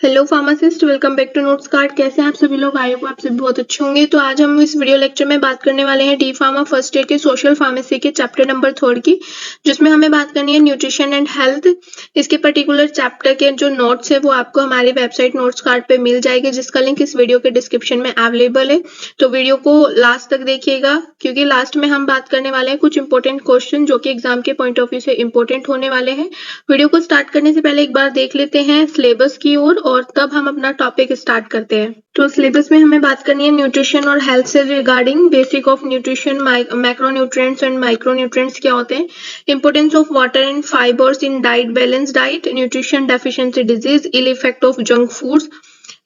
Hello pharmacist, welcome back to notes card. कैसे हैं आप सभी लोग? आई होप आप सभी बहुत अच्छे होंगे। तो आज हम इस वीडियो लेक्चर में बात करने वाले हैं डी फार्मा फर्स्ट ईयर के सोशल फार्मेसी के चैप्टर नंबर 3 की, जिसमें हमें बात करनी है न्यूट्रिशन एंड हेल्थ। इसके पर्टिकुलर चैप्टर के जो नोट्स है वो आपको हमारी वेबसाइट नोट्स कार्ड पे मिल जाएगी, जिसका लिंक इस वीडियो के डिस्क्रिप्शन में अवेलेबल है। तो वीडियो को लास्ट तक देखिएगा, क्योंकि लास्ट में हम बात करने वाले हैं कुछ इंपॉर्टेंट क्वेश्चन जो कि एग्जाम के पॉइंट ऑफ व्यू से इंपॉर्टेंट होने वाले हैं। वीडियो को स्टार्ट करने से पहले एक बार देख लेते हैं सिलेबस की ओर, और तब हम अपना टॉपिक स्टार्ट करते हैं। तो सिलेबस में हमें बात करनी है न्यूट्रिशन और हेल्थ से regarding basic of nutrition, macronutrients and micronutrients क्या होते हैं, importance of water and fibres in diet, balance diet, nutrition deficiency disease, ill effect of junk foods,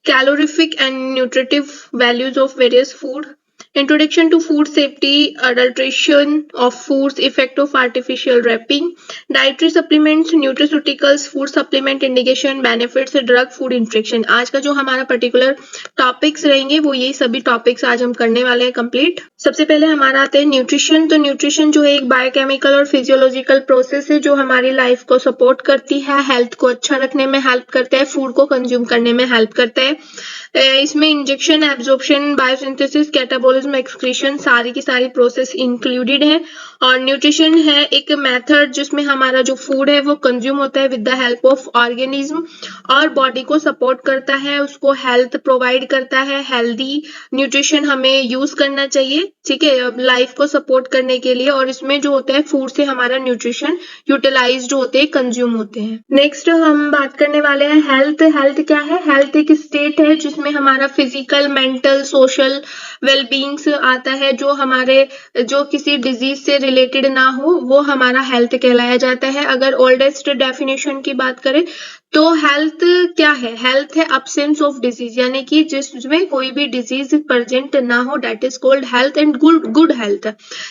calorific and nutritive values of various food, introduction to food safety, adulteration of foods, effect of artificial wrapping, dietary supplements, nutraceuticals, food supplement indication, benefits, drug food interaction। आज का जो हमारा particular topics रहेंगे वो यही सभी topics आज हम करने वाले हैं कंप्लीट। सबसे पहले हमारा आता है न्यूट्रिशन। तो न्यूट्रिशन जो है एक बायोकेमिकल और फिजियोलॉजिकल प्रोसेस है जो हमारी लाइफ को सपोर्ट करती है, हेल्थ को अच्छा रखने में हेल्प करता है, फूड को कंज्यूम करने में हेल्प करता है। इसमें injection, absorption, biosynthesis, catabolism, excretion सारी की सारी प्रोसेस इंक्लूडेड है। और न्यूट्रिशन है एक मेथड जिसमें हमारा जो फूड है वो कंज्यूम होता है with the help of organism, और बॉडी को सपोर्ट करता है, उसको हेल्थ प्रोवाइड करता है। हेल्दी न्यूट्रिशन हमें यूज करना चाहिए, ठीक है, लाइफ को सपोर्ट करने के लिए। और इसमें जो होता है फूड से हमारा न्यूट्रिशन यूटिलाइज्ड होते हैं, कंज्यूम होते हैं। नेक्स्ट हम बात करने वाले हैं हेल्थ। हेल्थ क्या है? हेल्थ एक स्टेट है जिसमें हमारा फिजिकल, मेंटल, सोशल वेलबींग्स आता है। जो किसी डिजीज से रिलेटेड ना हो वो हमारा हेल्थ कहलाया जाता है। अगर ओल्डेस्ट डेफिनेशन की बात करें तो हेल्थ क्या है? हेल्थ है अब्सेंस ऑफ डिजीज, यानी कि जिसमें कोई भी डिजीज प्रेजेंट ना हो, that is called health and good health.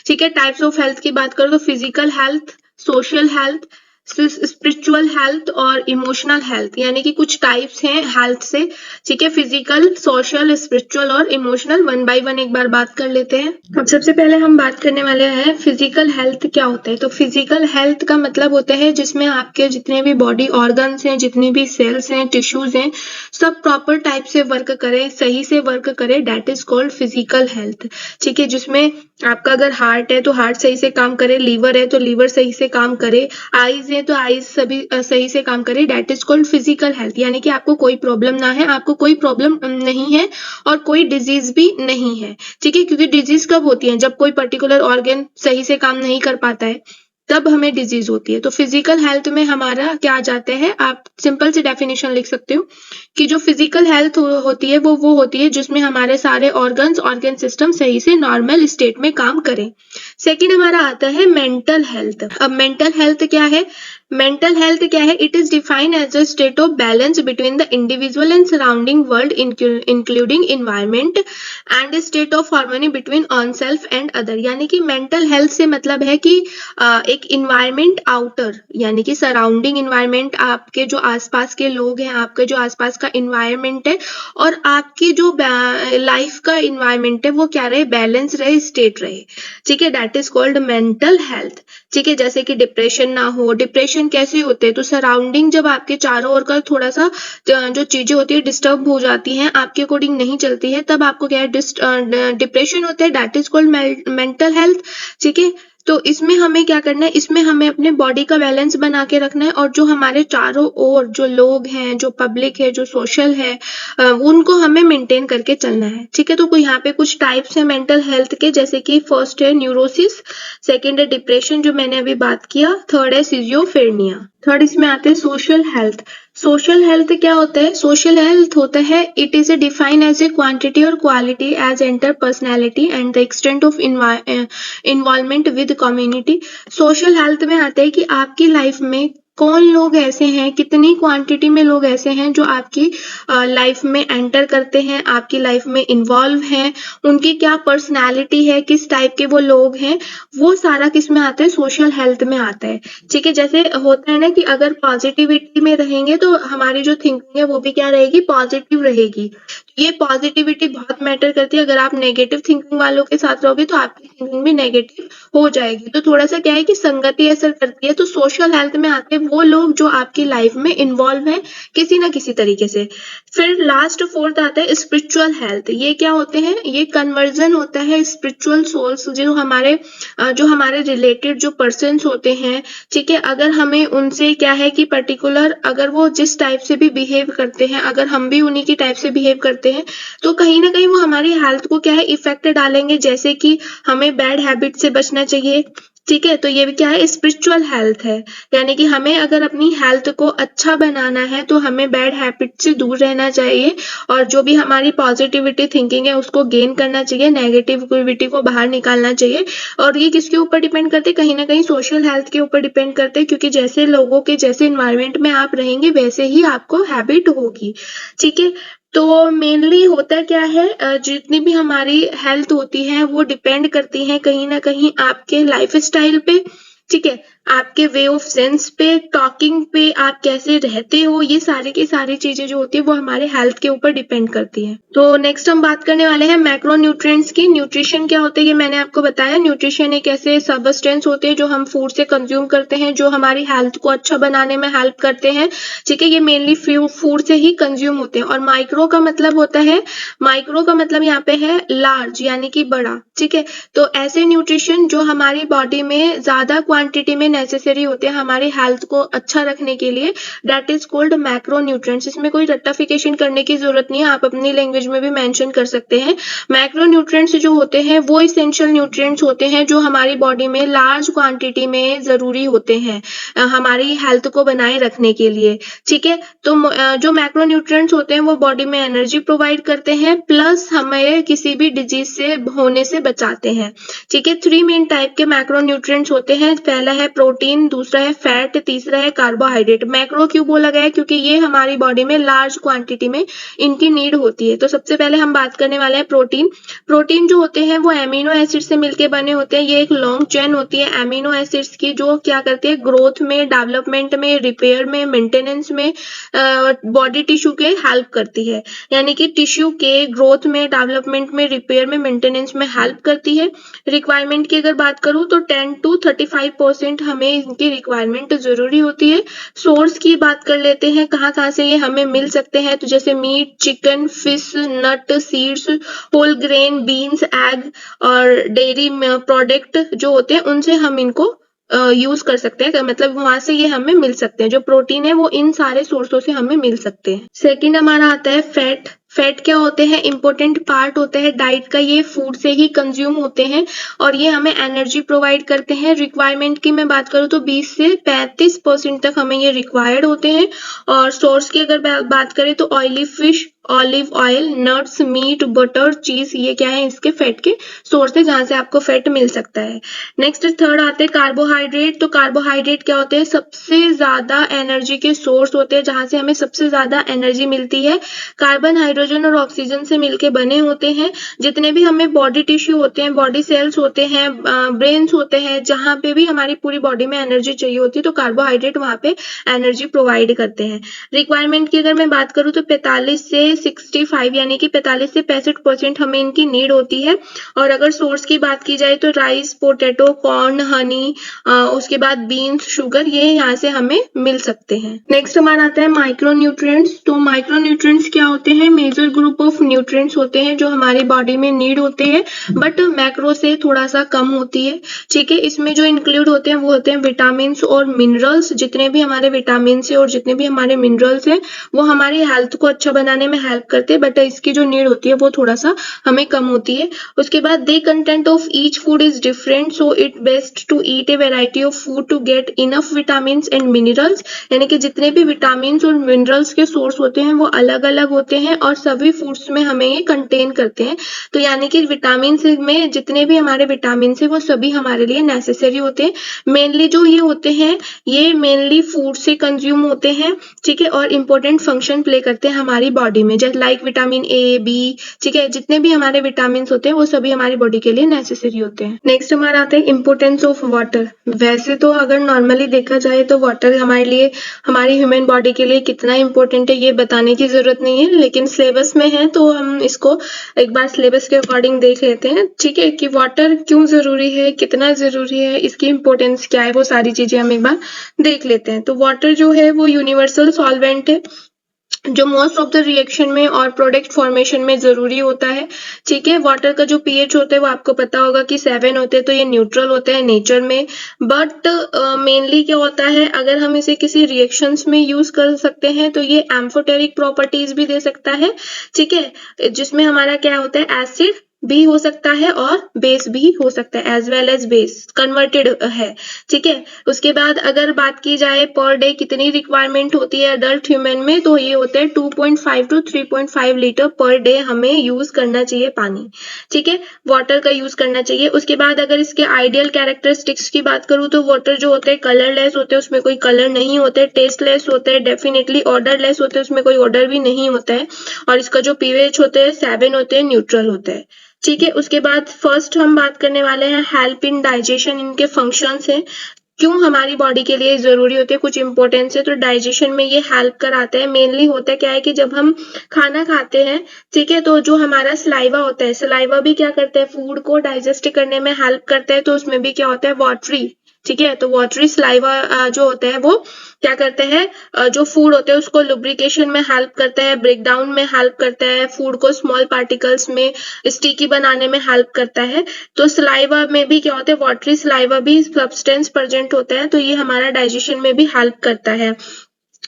ठीक है, टाइप्स ऑफ हेल्थ की बात करें तो physical health, social health, spiritual health और इमोशनल हेल्थ, यानी कि कुछ टाइप्स हैं हेल्थ से। ठीक है, फिजिकल, सोशल, स्पिरिचुअल और इमोशनल। वन बाय वन एक बार बात कर लेते हैं। अब सबसे पहले हम बात करने वाले हैं फिजिकल हेल्थ क्या होता है। तो फिजिकल हेल्थ का मतलब होता है जिसमें आपके जितने भी बॉडी ऑर्गन्स हैं, जितने भी सेल्स हैं, टिश्यूज हैं, सब प्रॉपर टाइप से वर्क करें, सही से वर्क करें, that is called physical health. ठीक है, जिसमें आपका अगर हार्ट है तो हार्ट सही से काम करे, लीवर है तो लीवर सही से काम करे, आईज है तो आईज सभी सही से काम करे, that is called physical health. यानी कि आपको कोई प्रॉब्लम ना है, आपको कोई प्रॉब्लम नहीं है और कोई डिजीज भी नहीं है। ठीक है, क्योंकि डिजीज कब होती है? जब कोई पर्टिकुलर ऑर्गन सही से काम नहीं कर पाता है, तब हमें डिजीज होती है। तो फिजिकल हेल्थ में हमारा क्या आ जाता है, आप सिंपल सी डेफिनेशन लिख सकते हो कि जो फिजिकल हेल्थ होती है वो होती है जिसमें हमारे सारे ऑर्गन सिस्टम सही से नॉर्मल स्टेट में काम करें। सेकंड हमारा आता है मेंटल हेल्थ। अब मेंटल हेल्थ क्या है? मेंटल हेल्थ क्या है? It is defined as a state of balance between the individual and surrounding world including environment and state of harmony between on self and other. यानी कि mental health से मतलब है कि एक इन्वायरमेंट आउटर, यानी कि सराउंडिंग इन्वायरमेंट, आपके जो आसपास के लोग हैं, आपके जो आसपास का इन्वायरमेंट है, और आपकी जो लाइफ का इन्वायरमेंट है वो क्या रहे? बैलेंस रहे, स्टेट रहे। ठीक है, that is called mental health. ठीक है, जैसे कि डिप्रेशन ना हो। डिप्रेशन कैसे होते हैं? तो सराउंडिंग जब आपके चारों ओर का थोड़ा सा जो चीजें होती है डिस्टर्ब हो जाती हैं, आपके अकॉर्डिंग नहीं चलती है, तब आपको क्या है? डिप्रेशन होता है, that is called mental health. ठीक है, तो इसमें हमें क्या करना है? इसमें हमें अपने बॉडी का बैलेंस बना के रखना है, और जो हमारे चारों ओर जो लोग हैं, जो पब्लिक है, जो सोशल है, उनको हमें मेंटेन करके चलना है। ठीक है, तो यहाँ पे कुछ टाइप्स है मेंटल हेल्थ के, जैसे कि फर्स्ट है न्यूरोसिस, सेकंड है डिप्रेशन जो मैंने अभी बात किया, थर्ड है सिजियोफ्रेनिया। थर्ड इसमें आते हैं सोशल हेल्थ। सोशल हेल्थ क्या होता है? सोशल हेल्थ होता है it is a define as a quantity और quality as enter personality and the extent of involvement with community. Social health में आता है कि आपकी लाइफ में कौन लोग ऐसे हैं, कितनी क्वांटिटी में लोग ऐसे हैं जो आपकी लाइफ में एंटर करते हैं, आपकी लाइफ में इन्वॉल्व हैं, उनकी क्या पर्सनालिटी है, किस टाइप के वो लोग हैं, वो सारा किस में आता है? सोशल हेल्थ में आता है। ठीक है, जैसे होता है ना कि अगर पॉजिटिविटी में रहेंगे तो हमारी जो थिंकिंग है वो भी क्या रहेगी? पॉजिटिव रहेगी। ये पॉजिटिविटी बहुत मैटर करती है। अगर आप नेगेटिव थिंकिंग वालों के साथ रहोगे तो आपकी थिंकिंग भी नेगेटिव हो जाएगी। तो थोड़ा सा क्या है कि संगति असर करती है। तो सोशल हेल्थ में आते हैं वो लोग जो आपकी लाइफ में इन्वॉल्व हैं किसी ना किसी तरीके से। फिर लास्ट फोर्थ आता है स्पिरिचुअल हेल्थ। ये क्या होते हैं, ये कन्वर्जन होता है स्पिरिचुअल सोल्स जो हमारे रिलेटेड जो पर्सन्स होते हैं, ठीक है, अगर हमें उनसे क्या है कि पर्टिकुलर अगर वो जिस टाइप से भी बिहेव करते हैं, अगर हम भी उन्हीं की टाइप से बिहेव करते हैं तो कहीं ना कहीं वो हमारी हेल्थ को क्या है इफेक्ट डालेंगे। जैसे कि हमें बैड हैबिट से बचना चाहिए, ठीक है। तो ये भी क्या है, स्पिरिचुअल हेल्थ है। यानी कि हमें अगर अपनी हेल्थ को अच्छा बनाना है तो हमें बैड हैबिट से दूर रहना चाहिए और जो भी हमारी पॉजिटिविटी थिंकिंग है उसको गेन करना चाहिए, नेगेटिविटी को बाहर निकालना चाहिए। और ये किसके ऊपर डिपेंड करते हैं, कहीं ना कहीं सोशल हेल्थ के ऊपर डिपेंड करते हैं, क्योंकि जैसे लोगों के जैसे इन्वायरमेंट में आप रहेंगे वैसे ही आपको हैबिट होगी, ठीक है। तो मेनली होता क्या है, जितनी भी हमारी हेल्थ होती है वो डिपेंड करती है कहीं ना कहीं आपके लाइफ स्टाइल पे, ठीक है, आपके वे ऑफ सेंस पे, टॉकिंग पे, आप कैसे रहते हो, ये सारी की सारी चीजें जो होती है वो हमारे हेल्थ के ऊपर डिपेंड करती है। तो नेक्स्ट हम बात करने वाले हैं मैक्रो न्यूट्रिएंट्स की। न्यूट्रिशन क्या होते हैं ये मैंने आपको बताया। न्यूट्रिशन एक ऐसे सबस्टेंस होते हैं जो हम फूड से कंज्यूम करते हैं, जो हमारी हेल्थ को अच्छा बनाने में हेल्प करते हैं, ठीक है। ये मेनली फूड से ही कंज्यूम होते हैं। और माइक्रो का मतलब होता है, माइक्रो का मतलब यहाँ पे है लार्ज यानी कि बड़ा, ठीक है। तो ऐसे न्यूट्रिशन जो हमारी बॉडी में ज्यादा क्वांटिटी में नेसेसरी होते हैं हमारी हेल्थ को अच्छा रखने के लिए, that is called macro nutrients. इसमें कोई रट्टाफिकेशन करने की जरूरत नहीं है, आप अपनी लैंग्वेज में भी मेंशन कर सकते हैं। मैक्रो न्यूट्रिएंट्स जो होते हैं वो इसेंशियल न्यूट्रिएंट्स होते हैं जो हमारी बॉडी में लार्ज क्वांटिटी में जरूरी होते हैं हमारी हेल्थ को बनाए रखने के लिए, ठीक है। तो जो मैक्रो न्यूट्रिएंट्स होते हैं वो बॉडी में एनर्जी प्रोवाइड करते हैं, प्लस हमें किसी भी डिजीज से होने से बचाते हैं, ठीक है। 3 मेन टाइप के मैक्रो न्यूट्रिएंट्स होते हैं। पहला है प्रोटीन, दूसरा है फैट, तीसरा है कार्बोहाइड्रेट। मैक्रो क्यों बोला गया है, क्योंकि ये हमारी बॉडी में लार्ज क्वांटिटी में इनकी नीड होती है। तो सबसे पहले हम बात करने वाले हैं प्रोटीन। प्रोटीन जो होते हैं वो एमिनो एसिड से मिलकर बने होते हैं। ये एक लॉन्ग चेन होती है एमिनो एसिड्स की, जो क्या करती है ग्रोथ में, डेवलपमेंट में, रिपेयर में, मेंटेनेंस में बॉडी टिश्यू के हेल्प करती है। यानी कि टिश्यू के ग्रोथ में, डेवलपमेंट में, रिपेयर में, मेंटेनेंस में हेल्प करती है। रिक्वायरमेंट की अगर बात करूं तो 10 to 35% हमें इनकी रिक्वायरमेंट जरूरी होती है। सोर्स की बात कर लेते हैं, कहाँ कहाँ से ये हमें मिल सकते हैं। तो जैसे meat, chicken, fish, nut, seeds, whole grain, beans, egg और डेयरी प्रोडक्ट जो होते हैं उनसे हम इनको यूज कर सकते हैं। मतलब वहां से ये हमें मिल सकते हैं। जो प्रोटीन है वो इन सारे सोर्सों से हमें मिल सकते हैं। सेकंड हमारा आता है फैट। फैट क्या होते हैं, इंपॉर्टेंट पार्ट होता है डाइट का। ये फूड से ही कंज्यूम होते हैं और ये हमें एनर्जी प्रोवाइड करते हैं। रिक्वायरमेंट की मैं बात करूँ तो 20 से 35% तक हमें ये रिक्वायर्ड होते हैं। और सोर्स की अगर बात करें तो oily fish, olive oil, nuts, meat, butter, cheese, ये क्या है इसके फैट के सोर्स है जहां से आपको फैट मिल सकता है। नेक्स्ट थर्ड आते हैं कार्बोहाइड्रेट। तो कार्बोहाइड्रेट क्या होते हैं, सबसे ज्यादा एनर्जी के सोर्स होते हैं, जहां से हमें सबसे ज्यादा एनर्जी मिलती है। कार्बन, हाइड्रोजन और ऑक्सीजन से मिलके बने होते हैं। जितने भी हमें बॉडी टिश्यू होते हैं, बॉडी सेल्स होते हैं, ब्रेन्स होते हैं, जहां पे भी हमारी पूरी बॉडी में एनर्जी चाहिए होती है तो कार्बोहाइड्रेट वहां पे एनर्जी प्रोवाइड करते हैं। रिक्वायरमेंट की अगर मैं बात करूँ तो 45 से 65 यानी कि 45 से 65% हमें इनकी नीड होती है। और अगर सोर्स की बात की जाए तो राइस, पोटैटो, कॉर्न, हनी, उसके बाद बीन्स, शुगर, ये यहाँ से हमें मिल सकते हैं। नेक्स्ट हमारा आता है माइक्रो न्यूट्रिएंट्स। तो माइक्रो न्यूट्रिएंट्स क्या होते हैं, मेजर ग्रुप ऑफ न्यूट्रिएंट्स होते हैं जो हमारी बॉडी में नीड होते हैं बट मैक्रो से थोड़ा सा कम होती है, ठीक है। इसमें जो इंक्लूड होते हैं वो होते हैं विटामिन और मिनरल्स। जितने भी हमारे विटामिन है और जितने भी हमारे मिनरल्स हैं वो हमारी हेल्थ को अच्छा बनाने में हेल्प करते हैं, बट इसकी जो नीड होती है वो थोड़ा सा हमें कम होती है। उसके बाद the content of each food is different, so it best to eat a variety of food to get enough vitamin and minerals. यानी कि जितने भी विटामिन और मिनरल्स के सोर्स होते हैं वो अलग अलग होते हैं और सभी फूड्स में हमें ये कंटेन करते हैं। तो यानी कि विटामिन में जितने भी हमारे विटामिन है वो सभी हमारे लिए नेसेसरी होते हैं। मेनली जो ये होते हैं ये मेनली फूड से कंज्यूम होते हैं, ठीक है, और इम्पोर्टेंट फंक्शन प्ले करते हैं हमारी बॉडी में, जैसे लाइक विटामिन ए, बी, ठीक है, जितने भी हमारे विटामिन होते हैं वो सभी हमारी बॉडी के लिए नेसेसरी होते हैं। नेक्स्ट हमारा आता है इंपोर्टेंस ऑफ वाटर। वैसे तो अगर नॉर्मली देखा जाए तो वाटर हमारे लिए, हमारी ह्यूमन बॉडी के लिए कितना इंपॉर्टेंट है ये बताने की जरूरत नहीं है, लेकिन सिलेबस में है तो हम इसको एक बार सिलेबस के अकॉर्डिंग देख लेते हैं, ठीक है, कि वाटर क्यों जरूरी है, कितना जरूरी है, इसकी इंपॉर्टेंस क्या है, वो सारी चीजें हम एक बार देख लेते हैं। तो वाटर जो है वो यूनिवर्सल सॉल्वेंट है जो मोस्ट ऑफ द रिएक्शन में और प्रोडक्ट फॉर्मेशन में जरूरी होता है, ठीक है। वाटर का जो पीएच होता है वो आपको पता होगा कि 7 होते हैं, तो ये न्यूट्रल होता है नेचर में, बट मेनली क्या होता है, अगर हम इसे किसी रिएक्शंस में यूज कर सकते हैं तो ये एम्फोटेरिक प्रॉपर्टीज भी दे सकता है, ठीक है, जिसमें हमारा क्या होता है, एसिड भी हो सकता है और बेस भी हो सकता है, as well as base converted है, ठीक है। उसके बाद अगर बात की जाए पर डे कितनी रिक्वायरमेंट होती है अडल्ट ह्यूमन में, तो ये होता है 2.5 टू 3.5 लीटर पर डे हमें यूज करना चाहिए पानी, ठीक है, वाटर का यूज करना चाहिए। उसके बाद अगर इसके आइडियल कैरेक्टरिस्टिक्स की बात करूं तो वाटर जो होते हैं कलरलेस होते हैं, उसमें कोई कलर नहीं होते, टेस्टलेस होते हैं, डेफिनेटली ऑर्डरलेस होते हैं, उसमें कोई ऑर्डर भी नहीं होता है, और इसका जो पीएच होते हैं 7 होते हैं, न्यूट्रल होता है, ठीक है। उसके बाद फर्स्ट हम बात करने वाले हैं हेल्प इन डाइजेशन, इनके फंक्शंस हैं, क्यों हमारी बॉडी के लिए जरूरी होते हैं, कुछ इंपॉर्टेंस है। तो डाइजेशन में ये हेल्प कराते हैं, मेनली होता है क्या है कि जब हम खाना खाते हैं, ठीक है, तो जो हमारा सलाइवा होता है, सलाइवा भी क्या करता है, फूड को डाइजेस्ट करने में हेल्प करता है, तो उसमें भी क्या होता है, वाटरी, ठीक है, तो वाटरी सलाइवा जो होता है वो क्या करते हैं, जो फूड होते हैं उसको लुब्रिकेशन में हेल्प करता है, ब्रेक डाउन में हेल्प करता है, फूड को स्मॉल पार्टिकल्स में स्टिकी बनाने में हेल्प करता है। तो सलाइवा में भी क्या होता है, वाटरी सलाइवा भी सब्सटेंस प्रेजेंट होता है, तो ये हमारा डाइजेशन में भी हेल्प करता है।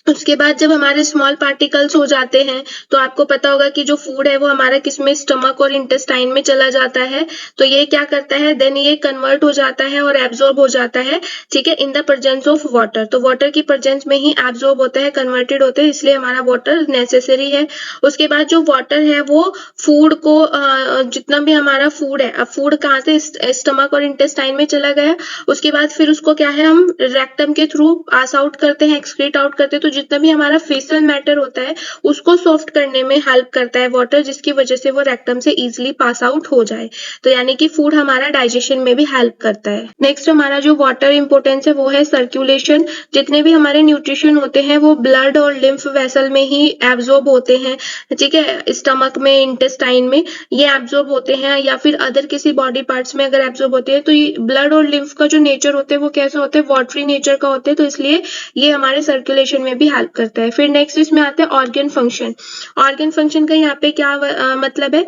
उसके बाद जब हमारे स्मॉल पार्टिकल्स हो जाते हैं तो आपको पता होगा कि जो फूड है वो हमारा किसमें, स्टमक और इंटेस्टाइन में चला जाता है, तो ये क्या करता है, देन ये कन्वर्ट हो जाता है और एब्जॉर्ब हो जाता है, ठीक है, in the presence of water. तो वाटर की प्रेजेंस में ही एब्जॉर्ब होता है, कन्वर्टेड होते हैं, इसलिए हमारा वाटर नेसेसरी है। उसके बाद जो वाटर है वो फूड को जितना भी हमारा फूड है, अब फूड कहाँ से, स्टमक और इंटेस्टाइन में चला गया, उसके बाद फिर उसको क्या है, हम रेक्टम के थ्रू पास आउट करते हैं, एक्सक्रीट आउट करते हैं, तो जितना भी हमारा फेशियल मैटर होता है उसको सॉफ्ट करने में हेल्प करता है वाटर, जिसकी वजह से वो रेक्टम से इजीली पास आउट हो जाए, तो यानी कि फूड हमारा डाइजेशन में भी हेल्प करता है। नेक्स्ट हमारा जो वाटर इंपॉर्टेंस है वो है सर्कुलेशन। जितने भी हमारे न्यूट्रिशन होते हैं वो ब्लड और लिम्फ वेसल में ही एब्जॉर्ब होते हैं, ठीक है, स्टमक में, इंटेस्टाइन में ये एब्जॉर्ब होते हैं, या फिर अदर किसी बॉडी पार्ट्स में अगर एब्जॉर्ब होते हैं, तो ये ब्लड और लिम्फ का जो नेचर होता है वो कैसा होता है, वाटरी नेचर का होता है, तो इसलिए ये हमारे सर्कुलेशन में भी हेल्प करता है। फिर नेक्स्ट इसमें आता है ऑर्गन फंक्शन। ऑर्गन फंक्शन का यहाँ पे क्या मतलब है,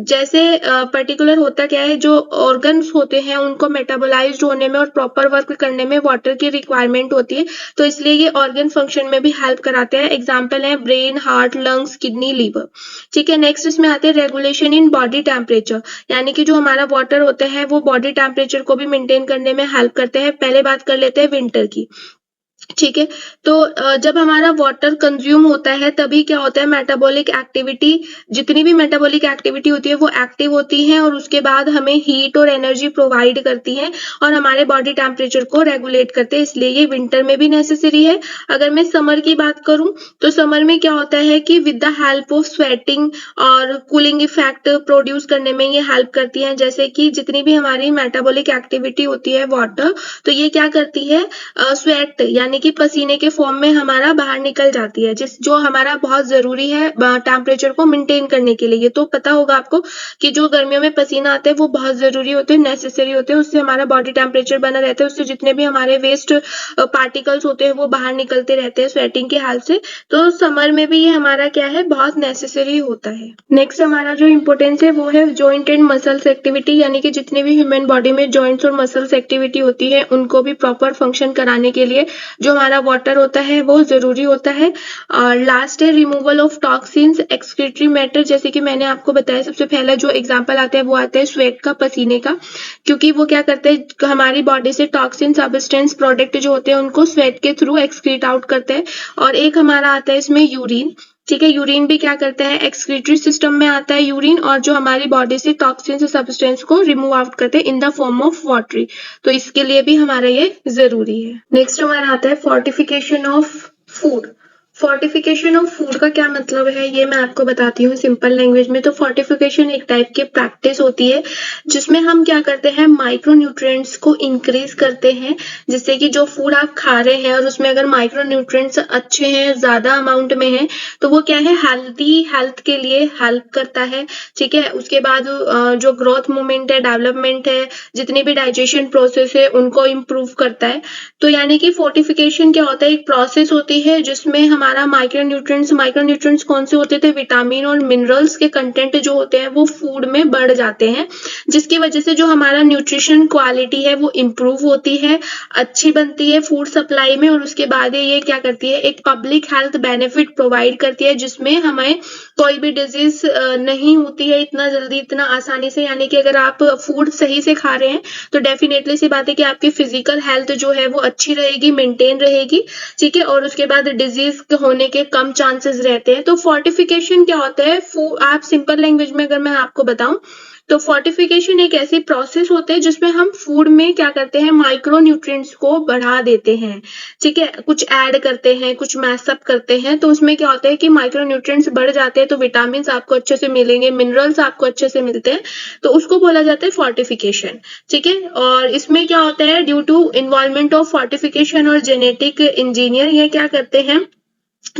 जैसे पर्टिकुलर होता क्या है, जो ऑर्गन्स होते हैं उनको मेटाबोलाइज्ड होने में और प्रॉपर वर्क करने में वाटर की रिक्वायरमेंट होती है, तो इसलिए ये ऑर्गन फंक्शन में भी हेल्प कराते हैं। एग्जाम्पल है brain, heart, lungs, kidney, liver, ठीक है। नेक्स्ट इसमें आते हैं रेगुलेशन इन बॉडी टेम्परेचर, यानी कि जो हमारा वाटर होता है वो बॉडी टेम्परेचर को भी मेंटेन करने में हेल्प करते हैं। पहले बात कर लेते हैं विंटर की, ठीक है। तो जब हमारा वाटर कंज्यूम होता है तभी क्या होता है, मेटाबॉलिक एक्टिविटी, जितनी भी मेटाबॉलिक एक्टिविटी होती है वो एक्टिव होती है और उसके बाद हमें हीट और एनर्जी प्रोवाइड करती है और हमारे बॉडी टेम्परेचर को रेगुलेट करते हैं, इसलिए ये विंटर में भी नेसेसरी है। अगर मैं समर की बात करूं तो समर में क्या होता है कि with the help of sweating और कूलिंग इफेक्ट प्रोड्यूस करने में ये हेल्प करती है, जैसे कि जितनी भी हमारी मेटाबॉलिक एक्टिविटी होती है वाटर, तो ये क्या करती है, स्वेट यानी कि पसीने के फॉर्म में हमारा बाहर निकल जाती है, जो हमारा बहुत जरूरी है टेम्परेचर को मेंटेन करने के लिए। तो पता होगा आपको कि जो गर्मियों में पसीना आता है वो बहुत जरूरी होते हैं, नेसेसरी होते हैं, उससे हमारा बॉडी टेम्परेचर बना रहता है, उससे जितने भी हमारे वेस्ट पार्टिकल्स होते हैं वो बाहर निकलते रहते हैं स्वेटिंग के हेल्प से। तो समर में भी ये हमारा क्या है, बहुत नेसेसरी होता है। नेक्स्ट हमारा जो इंपॉर्टेंस है वो है जॉइंट एंड मसल्स एक्टिविटी, यानी कि जितनी भी ह्यूमन बॉडी में जॉइंट्स और मसल्स एक्टिविटी होती है उनको भी प्रॉपर फंक्शन कराने के लिए जो हमारा वाटर होता है वो जरूरी होता है। और लास्ट है removal of toxins, excretory matter, जैसे कि मैंने आपको बताया सबसे पहला जो एग्जांपल आता है वो आता है स्वेट का, पसीने का, क्योंकि वो क्या करते हैं, हमारी बॉडी से टॉक्सिन सब्सटेंस प्रोडक्ट जो होते हैं उनको स्वेट के थ्रू एक्सक्रीट आउट करते हैं। और एक हमारा आता है इसमें यूरिन, ठीक है, यूरिन भी क्या करता है, एक्सक्रीटरी सिस्टम में आता है यूरिन, और जो हमारी बॉडी से टॉक्सिन सब्सटेंस को रिमूव आउट करते हैं in the form of watery, तो इसके लिए भी हमारा ये जरूरी है। नेक्स्ट हमारा आता है fortification of food. Fortification of food का क्या मतलब है ये मैं आपको बताती हूँ सिंपल लैंग्वेज में। तो फोर्टिफिकेशन एक टाइप की प्रैक्टिस होती है जिसमें हम क्या करते हैं, माइक्रो न्यूट्रिएंट्स को इंक्रीज करते हैं, जिससे कि जो फूड आप खा रहे हैं और उसमें अगर माइक्रो न्यूट्रिएंट्स अच्छे हैं, ज्यादा अमाउंट में है, तो वो क्या है, हेल्दी हेल्थ के लिए हेल्प करता है। ठीक है, उसके बाद जो ग्रोथ मूवमेंट है, डेवलपमेंट है, जितनी भी डाइजेशन प्रोसेस है उनको इम्प्रूव करता है। तो यानी कि फोर्टिफिकेशन क्या होता है, एक प्रोसेस होती है जिसमें हमारा माइक्रो न्यूट्रिएंट्स कौन से होते थे, विटामिन और मिनरल्स के कंटेंट जो होते हैं वो फूड में बढ़ जाते हैं, जिसकी वजह से जो हमारा न्यूट्रिशन क्वालिटी है वो इम्प्रूव होती है, अच्छी बनती है फूड सप्लाई में। और उसके बाद ये क्या करती है, एक पब्लिक हेल्थ बेनिफिट प्रोवाइड करती है, जिसमें हमें कोई भी डिजीज नहीं होती है इतना जल्दी, इतना आसानी से। यानी कि अगर आप फूड सही से खा रहे हैं तो डेफिनेटली सी बात है कि आपकी फिजिकल हेल्थ जो है वो अच्छी रहेगी, मेंटेन रहेगी। ठीक है, और उसके बाद डिजीज होने के कम चांसेस रहते हैं। तो फोर्टिफिकेशन क्या होता है, आप सिंपल लैंग्वेज में अगर मैं आपको बताऊं तो फोर्टिफिकेशन एक ऐसी प्रोसेस होती है जिसमें हम फूड में क्या करते हैं, माइक्रो न्यूट्रिएंट्स को बढ़ा देते हैं। ठीक है, कुछ ऐड करते हैं, कुछ मैशअप करते हैं, तो उसमें क्या होता है कि माइक्रो न्यूट्रिएंट्स बढ़ जाते हैं, तो विटामिन आपको अच्छे से मिलेंगे, मिनरल्स आपको अच्छे से मिलते हैं, तो उसको बोला जाता है फोर्टिफिकेशन। ठीक है, और इसमें क्या होता है, due to involvement of fortification और जेनेटिक इंजीनियर, ये क्या करते हैं,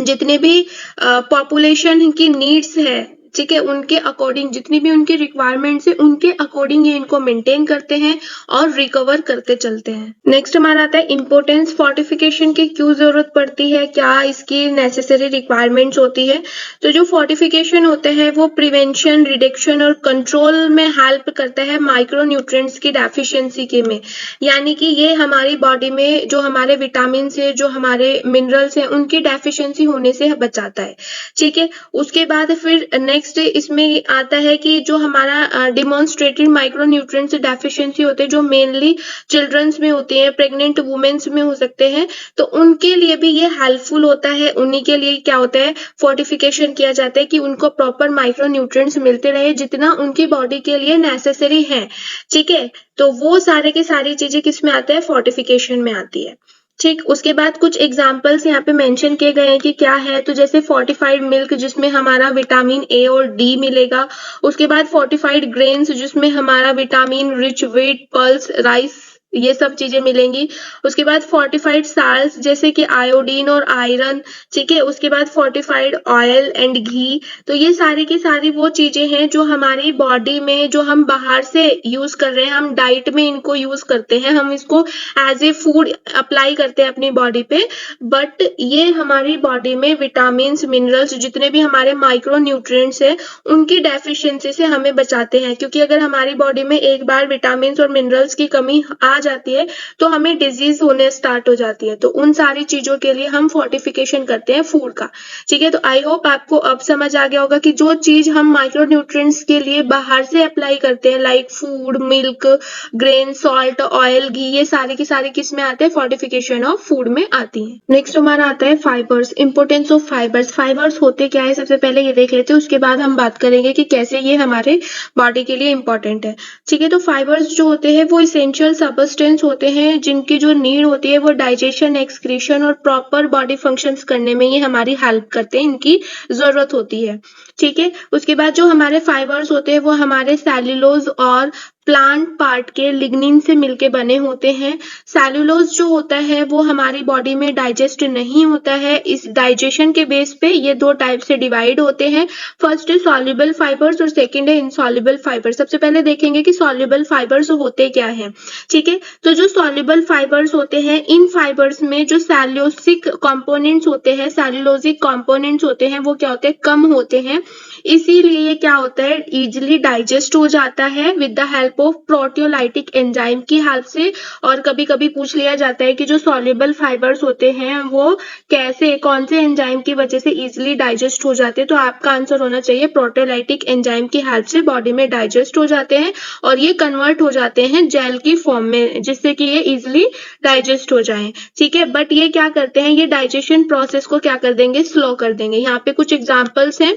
जितने भी पॉपुलेशन की नीड्स है, ठीक है, उनके अकॉर्डिंग, जितनी भी उनकी रिक्वायरमेंट्स है उनके अकॉर्डिंग ये इनको मेंटेन करते हैं और रिकवर करते चलते हैं। नेक्स्ट हमारा आता है इंपोर्टेंस, फोर्टिफिकेशन की क्यों जरूरत पड़ती है, क्या इसकी नेसेसरी रिक्वायरमेंट्स होती है। तो जो फोर्टिफिकेशन होते हैं वो प्रिवेंशन, रिडक्शन और कंट्रोल में हेल्प करता है माइक्रो न्यूट्रिएंट्स की डेफिशिएंसी के में। यानी कि ये हमारी बॉडी में जो हमारे विटामिन है, जो हमारे मिनरल्स हैं, उनकी डेफिशिएंसी होने से बचाता है। ठीक है, उसके बाद फिर नेक्स्ट इसमें आता है कि जो हमारा डिमॉन्स्ट्रेटेड माइक्रो न्यूट्रिएंट्स डेफिशिएंसी होते हैं, जो मेनली चिल्ड्रंस में होती है, प्रेग्नेंट वुमेन्स में हो सकते हैं, तो उनके लिए भी ये हेल्पफुल होता है। उन्हीं के लिए क्या होता है, फोर्टिफिकेशन किया जाता है कि उनको प्रॉपर माइक्रो न्यूट्रिएंट्स मिलते रहे जितना उनकी बॉडी के लिए नेसेसरी है। ठीक है, तो वो सारे की सारी चीजें किस में आते हैं, फोर्टिफिकेशन में आती है। ठीक, उसके बाद कुछ एग्जाम्पल्स यहाँ पे मेंशन किए गए हैं कि क्या है, तो जैसे फोर्टिफाइड मिल्क जिसमें हमारा विटामिन ए और डी मिलेगा, उसके बाद फोर्टिफाइड ग्रेन्स जिसमें हमारा vitamin rich wheat, pulse, rice, ये सब चीजें मिलेंगी। उसके बाद फोर्टिफाइड साल्ट्स जैसे कि आयोडीन और आयरन। ठीक है, उसके बाद फोर्टिफाइड ऑयल एंड घी। तो ये सारी की सारी वो चीजें हैं जो हमारी बॉडी में, जो हम बाहर से यूज कर रहे हैं, हम डाइट में इनको यूज करते हैं, हम इसको एज ए फूड अप्लाई करते हैं अपनी बॉडी पे, बट ये हमारी बॉडी में विटामिन, मिनरल्स, जितने भी हमारे माइक्रो न्यूट्रिएंट्स है उनकी डेफिशिएंसी से हमें बचाते हैं। क्योंकि अगर हमारी बॉडी में एक बार विटामिन और मिनरल्स की कमी आ जाती है तो हमें डिजीज होने स्टार्ट हो जाती है। तो उन सारी चीजों के लिए हम फोर्टिफिकेशन करते हैं फूड का। ठीक है, तो आई होप आपको अब समझ आ गया होगा कि जो चीज हम माइक्रो न्यूट्रिएंट्स के लिए बाहर से अप्लाई करते हैं, like food, milk, grain, salt, oil, ghee, ये सारे की सारे किस में आते हैं, फोर्टिफिकेशन ऑफ फूड में आती है। नेक्स्ट हमारा आता है fibres, importance of fibres. Fibres होते क्या है, सबसे पहले ये देख लेते हैं, उसके बाद हम बात करेंगे कि कैसे ये हमारे बॉडी के लिए इंपॉर्टेंट है। ठीक है, तो फाइबर्स जो होते हैं वो इसेंशियल सब्सटेंस होते हैं जिनकी जो नीड होती है वो डाइजेशन, एक्सक्रीशन और प्रॉपर बॉडी फंक्शंस करने में ये हमारी हेल्प करते हैं, इनकी जरूरत होती है। ठीक है, उसके बाद जो हमारे फाइबर्स होते हैं वो हमारे सेल्यूलोज और प्लांट पार्ट के लिग्निन से मिलके बने होते हैं। सेल्यूलोज जो होता है वो हमारी बॉडी में डाइजेस्ट नहीं होता है। इस डाइजेशन के बेस पे ये दो टाइप से डिवाइड होते हैं। फर्स्ट है सॉल्युबल फाइबर्स और सेकंड है इनसॉल्युबल फाइबर्स। सबसे पहले देखेंगे कि सॉल्युबल फाइबर्स होते क्या हैं। ठीक है, तो जो सॉल्युबल फाइबर्स होते हैं, इन फाइबर्स में जो सेल्यूलोसिक कंपोनेंट्स होते हैं, सेल्यूलोजिक कंपोनेंट्स होते हैं, वो क्या होते हैं, कम होते हैं। इसीलिए ये क्या होता है, इजिली डाइजेस्ट हो जाता है with the help of proteolytic enzyme की हेल्प से। और कभी कभी पूछ लिया जाता है कि जो सॉल्युबल फाइबर्स होते हैं वो कैसे, कौन से एंजाइम की वजह से इजिली डाइजेस्ट हो जाते हैं, तो आपका आंसर होना चाहिए प्रोटियोलाइटिक एंजाइम की हेल्प से बॉडी में डाइजेस्ट हो जाते हैं और ये कन्वर्ट हो जाते हैं जेल की फॉर्म में, जिससे कि ये इजिली डाइजेस्ट हो जाए। ठीक है, बट ये क्या करते हैं, ये डाइजेशन प्रोसेस को क्या कर देंगे, स्लो कर देंगे। यहाँ पे कुछ एग्जाम्पल्स हैं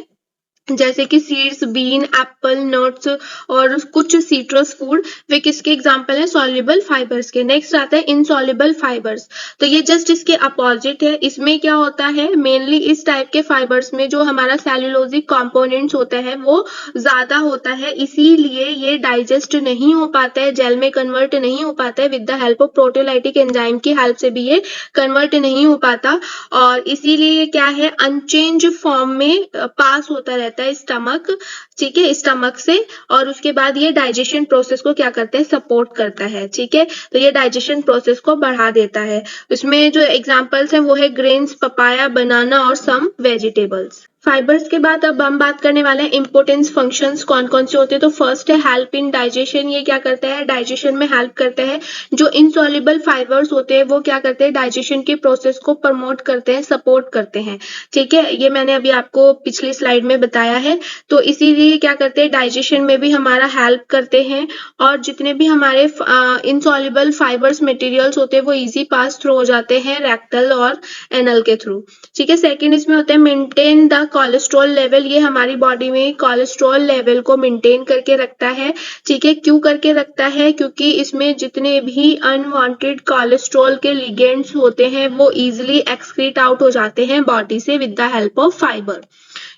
जैसे कि सीड्स, बीन, एप्पल, नट्स और कुछ सिट्रस फूड, वे किसके एग्जाम्पल है? सॉल्युबल फाइबर्स के। नेक्स्ट आता है इनसॉल्युबल फाइबर्स, तो ये जस्ट इसके अपोजिट है। इसमें क्या होता है, मेनली इस टाइप के फाइबर्स में जो हमारा सेल्यूलोजिक कंपोनेंट्स होता है वो ज्यादा होता है, इसीलिए ये डाइजेस्ट नहीं हो पाता है, जेल में कन्वर्ट नहीं हो पाता है। With the help of proteolytic enzyme की हेल्प से भी ये कन्वर्ट नहीं हो पाता, और इसीलिए ये क्या है, अनचेंज फॉर्म में पास होता रहता है स्टमक, ठीक है, स्टमक से, और उसके बाद ये डाइजेशन प्रोसेस को क्या करता है, सपोर्ट करता है, ठीक है। तो ये डाइजेशन प्रोसेस को बढ़ा देता है। इसमें जो एग्जांपल्स हैं वो है ग्रेन्स, पपाया, बनाना और सम वेजिटेबल्स। फाइबर्स के बाद अब हम बात करने वाले हैं इंपॉर्टेंस फंक्शंस कौन कौन से होते हैं। तो फर्स्ट है हेल्प इन डाइजेशन, ये क्या करता है, डाइजेशन में हेल्प करता है। जो इनसॉल्युबल फाइबर्स होते हैं वो क्या करते हैं, डाइजेशन के प्रोसेस को प्रमोट करते हैं, सपोर्ट करते हैं, ठीक है। ये मैंने अभी आपको पिछली स्लाइड में बताया है। तो इसीलिए क्या करते हैं, डाइजेशन में भी हमारा हेल्प करते हैं, और जितने भी हमारे इनसॉल्युबल फाइबर्स मटेरियल्स होते हैं वो इजी पास थ्रू हो जाते हैं रेक्टल और एनल के थ्रू, ठीक है। सेकंड इसमें होता है मेंटेन द कोलेस्ट्रॉल लेवल, ये हमारी बॉडी में कोलेस्ट्रॉल लेवल को मेंटेन करके रखता है, ठीक है। क्यों करके रखता है, क्योंकि इसमें जितने भी अनवांटेड कोलेस्ट्रॉल के लिगेंड्स होते हैं वो इजीली एक्सक्रीट आउट हो जाते हैं बॉडी से with the help of fibre.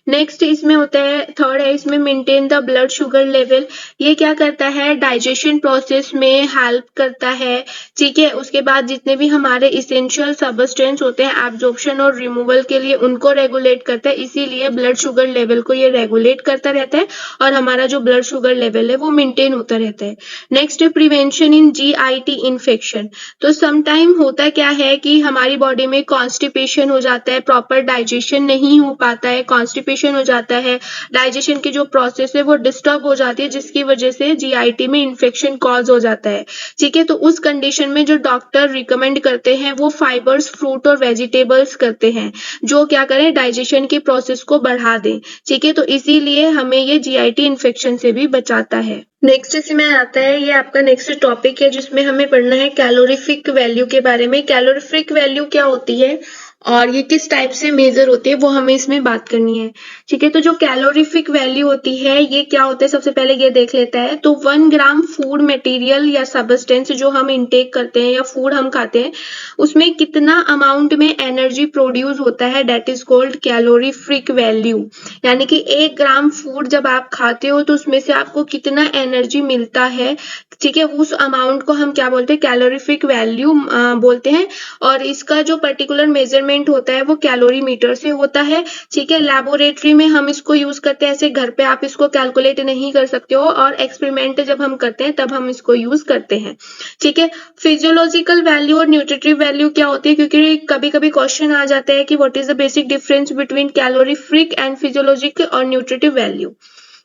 Next इसमें होता है, थर्ड है इसमें maintain the blood sugar level, ये क्या करता है, डाइजेशन प्रोसेस में हेल्प करता है, ठीक है। उसके बाद जितने भी हमारे इसेंशियल सब्सटेंस होते हैं एब्जॉर्प्शन और रिमूवल के लिए उनको रेगुलेट करता है, इसीलिए ब्लड शुगर लेवल को ये रेगुलेट करता रहता है, और हमारा जो ब्लड शुगर लेवल है वो मेंटेन होता रहता है। नेक्स्ट है प्रिवेंशन इन जीआईटी इन्फेक्शन, तो समटाइम होता क्या है कि हमारी बॉडी में कॉन्स्टिपेशन हो जाता है, प्रॉपर डाइजेशन नहीं हो पाता है, कॉन्स्टिपेशन हो जाता है, डाइजेशन की जो प्रोसेस है वो डिस्टर्ब हो जाती है, जिसकी वजह से जीआईटी में इन्फेक्शन कॉज हो जाता है, ठीक है। तो उस कंडीशन में जो डॉक्टर रिकमेंड करते हैं वो फाइबर्स, फ्रूट और वेजिटेबल्स करते हैं, जो क्या करें, डाइजेशन की प्रोसेस को बढ़ा दें, ठीक है। तो इसीलिए हमें ये जीआईटी इन्फेक्शन से भी बचाता है। नेक्स्ट इसमें आता है, ये आपका नेक्स्ट टॉपिक है जिसमें हमें पढ़ना है कैलोरीफिक वैल्यू के बारे में। कैलोरीफिक वैल्यू क्या होती है और ये किस टाइप से मेजर होती है वो हमें इसमें बात करनी है, ठीक है। तो जो कैलोरीफिक वैल्यू होती है ये क्या होता है, सबसे पहले ये देख लेता है। तो 1 ग्राम फूड मटेरियल या सब्सटेंस जो हम इंटेक करते हैं या फूड हम खाते हैं उसमें कितना अमाउंट में एनर्जी प्रोड्यूस होता है, that is called calorific value. यानी कि 1 ग्राम फूड जब आप खाते हो तो उसमें से आपको कितना एनर्जी मिलता है, ठीक है, उस अमाउंट को हम क्या बोलते हैं, कैलोरीफिक वैल्यू बोलते हैं। और इसका जो पर्टिकुलर मेजरमेंट होता है वो कैलोरीमीटर से होता है, ठीक है। लैबोरेटरी में हम इसको यूज करते हैं, ऐसे घर पे आप इसको कैलकुलेट नहीं कर सकते हो, और एक्सपेरिमेंट जब हम करते हैं तब हम इसको यूज करते हैं, ठीक है। फिजियोलॉजिकल वैल्यू और न्यूट्रिटिव वैल्यू क्या होती है, क्योंकि कभी कभी क्वेश्चन आ जाता है कि what is the basic difference between calorific and physiological और न्यूट्रिटिव वैल्यू,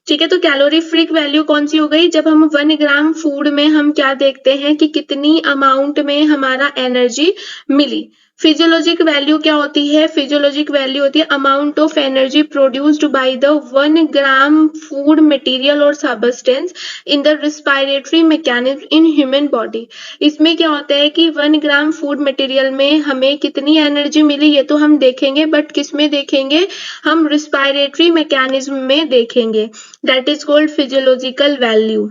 ठीक है। तो कैलोरीफिक वैल्यू कौन सी हो गई, जब हम 1 ग्राम फूड में हम क्या देखते हैं कि कितनी अमाउंट में हमारा एनर्जी मिली। फिजियोलॉजिक वैल्यू क्या होती है, फिजियोलॉजिक वैल्यू होती है amount of energy produced by the 1 gram food material और substance in the respiratory mechanism in human body. इसमें क्या होता है कि 1 ग्राम फूड मटेरियल में हमें कितनी एनर्जी मिली ये तो हम देखेंगे, बट किस में देखेंगे, हम रेस्पिरेटरी मैकेनिज्म में देखेंगे, that is called physiological value,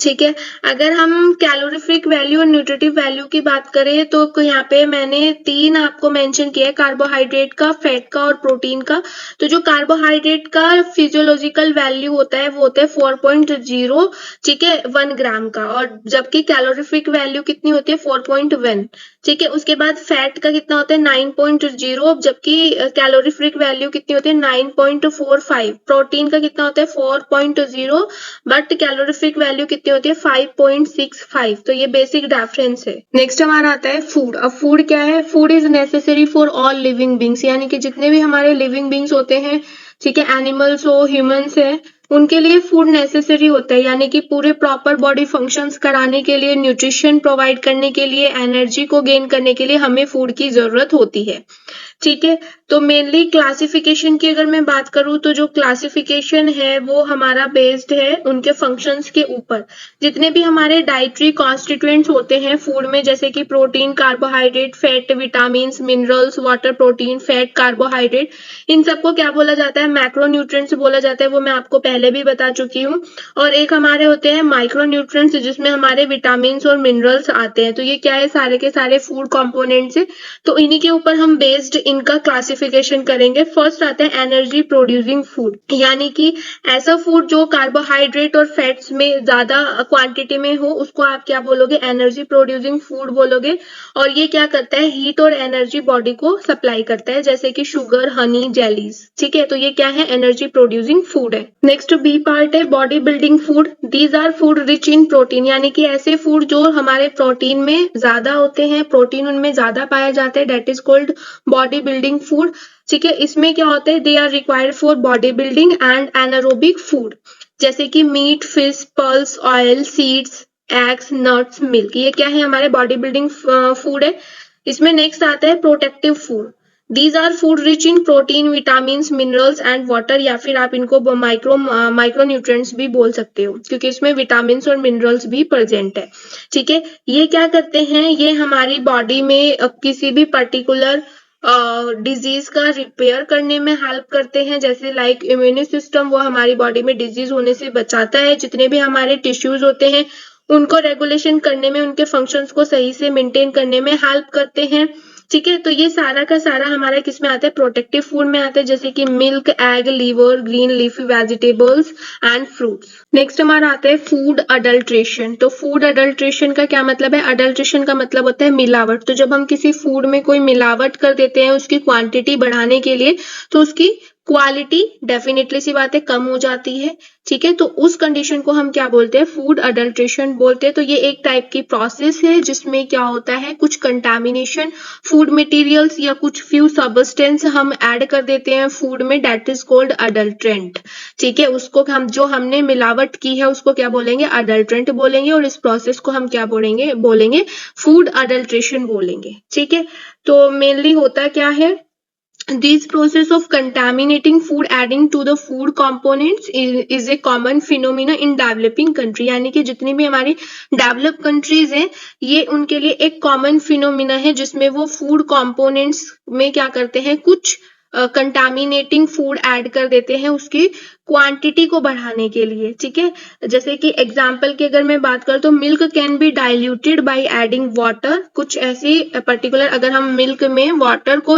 ठीक है। अगर हम कैलोरीफिक वैल्यू और न्यूट्रिटिव वैल्यू की बात करें तो यहाँ पे मैंने 3 आपको मेंशन किया है, कार्बोहाइड्रेट का, फैट का और प्रोटीन का। तो जो कार्बोहाइड्रेट का फिजियोलॉजिकल वैल्यू होता है वो होता है 4.0, ठीक है, 1 ग्राम का, और जबकि कैलोरीफिक वैल्यू कितनी होती है 4.1, ठीक है। उसके बाद फैट का कितना होता है 9.0, जबकि कैलोरीफिक वैल्यू कितनी होती है 9.45। प्रोटीन का कितना होता है 4.0, बट कैलोरीफिक वैल्यू कितनी होती है 5.65। तो ये बेसिक डिफरेंस है। नेक्स्ट हमारा आता है फूड। अब फूड क्या है, food is necessary for all living beings, यानी कि जितने भी हमारे लिविंग बींग्स होते हैं, ठीक है, एनिमल्स हो, ह्यूमंस है, उनके लिए फूड नेसेसरी होता है, यानी कि पूरे प्रॉपर बॉडी फंक्शंस कराने के लिए, न्यूट्रिशन प्रोवाइड करने के लिए, एनर्जी को गेन करने के लिए हमें फूड की जरूरत होती है। ठीक है, तो मेनली क्लासिफिकेशन की अगर मैं बात करूं तो जो क्लासिफिकेशन है वो हमारा बेस्ड है उनके फंक्शंस के ऊपर। जितने भी हमारे डाइटरी कॉन्स्टिट्यूएंट्स होते हैं फूड में, जैसे कि protein, carbohydrate, fat, vitamin, minerals, water, protein, fat, carbohydrate, इन सबको क्या बोला जाता है? मैक्रोन्यूट्रिएंट्स बोला जाता है। वो मैं आपको पहले भी बता चुकी हूँ। और एक हमारे होते हैं माइक्रोन्यूट्रिएंट्स, जिसमें हमारे विटामिन और मिनरल्स आते हैं। तो ये क्या है? सारे के सारे फूड कंपोनेंट्स है। तो इन्हीं के ऊपर हम बेस्ड इनका क्लासिफिकेशन करेंगे। फर्स्ट आता है एनर्जी प्रोड्यूसिंग फूड, यानी कि ऐसा फूड जो कार्बोहाइड्रेट और फैट्स में ज्यादा क्वांटिटी में हो, उसको आप क्या बोलोगे? एनर्जी प्रोड्यूसिंग फूड बोलोगे। और ये क्या करता है? हीट और एनर्जी बॉडी को सप्लाई करता है, जैसे कि शुगर, हनी, जेलीज। ठीक है, तो ये क्या है? एनर्जी प्रोड्यूसिंग फूड है। नेक्स्ट बी पार्ट है body building food. These are food rich in protein, यानी कि ऐसे फूड जो हमारे प्रोटीन में ज्यादा होते हैं, प्रोटीन उनमें ज्यादा पाया जाता है, that is called body building food. ठीक है, इसमें क्या होता है? They are required for body building and anaerobic food, जैसे कि meat, fish, pulse, oil, seeds, eggs, nuts, milk. ये क्या है? हमारे बॉडी बिल्डिंग फूड है। इसमें नेक्स्ट आता है protective food. These are food rich in protein, vitamin, minerals and water, या फिर आप इनको माइक्रोन्यूट्रिएंट्स भी बोल सकते हो, क्योंकि इसमें विटामिन और मिनरल्स भी प्रेजेंट है। ठीक है, ये क्या करते हैं? ये हमारी बॉडी में किसी भी पर्टिकुलर डिजीज का रिपेयर करने में हेल्प करते हैं, जैसे लाइक इम्यून सिस्टम, वो हमारी बॉडी में डिजीज होने से बचाता है। जितने भी हमारे टिश्यूज होते हैं उनको रेगुलेशन करने में, उनके फंक्शंस को सही से मेंटेन करने में हेल्प करते हैं। ठीक है, तो ये सारा का सारा हमारा किस में आता है? प्रोटेक्टिव फूड में आता है, जैसे कि milk, egg, liver, green leafy vegetables and fruits. Next हमारा आता है फूड अडल्ट्रेशन। तो फूड अडल्ट्रेशन का क्या मतलब है? अडल्ट्रेशन का मतलब होता है मिलावट। तो जब हम किसी फूड में कोई मिलावट कर देते हैं उसकी क्वांटिटी बढ़ाने के लिए, तो उसकी क्वालिटी डेफिनेटली सी बात है कम हो जाती है। ठीक है, तो उस कंडीशन को हम क्या बोलते हैं? फूड अडल्ट्रेशन बोलते हैं। तो ये एक टाइप की प्रोसेस है जिसमें क्या होता है? कुछ कंटामिनेशन, फूड मटेरियल्स या कुछ फ्यू सब्सटेंस हम ऐड कर देते हैं फूड में, डेट इज कॉल्ड अडल्ट्रेंट। ठीक है, उसको हम जो हमने मिलावट की है उसको क्या बोलेंगे? अडल्ट्रेंट बोलेंगे। और इस प्रोसेस को हम क्या बोलेंगे? फूड अडल्ट्रेशन बोलेंगे। ठीक है, तो मेनली होता क्या है? This process of contaminating food, adding to the food components is a common phenomena in developing country, यानी कि जितनी भी हमारी डेवलप कंट्रीज हैं ये उनके लिए एक कॉमन फिनोमिना है, जिसमें वो फूड कंपोनेंट्स में क्या करते हैं? कुछ कंटामिनेटिंग फूड ऐड कर देते हैं उसकी क्वांटिटी को बढ़ाने के लिए। ठीक है, जैसे कि एग्जांपल की अगर मैं बात करूं तो milk can be diluted by adding water. कुछ ऐसी पर्टिकुलर, अगर हम मिल्क में वाटर को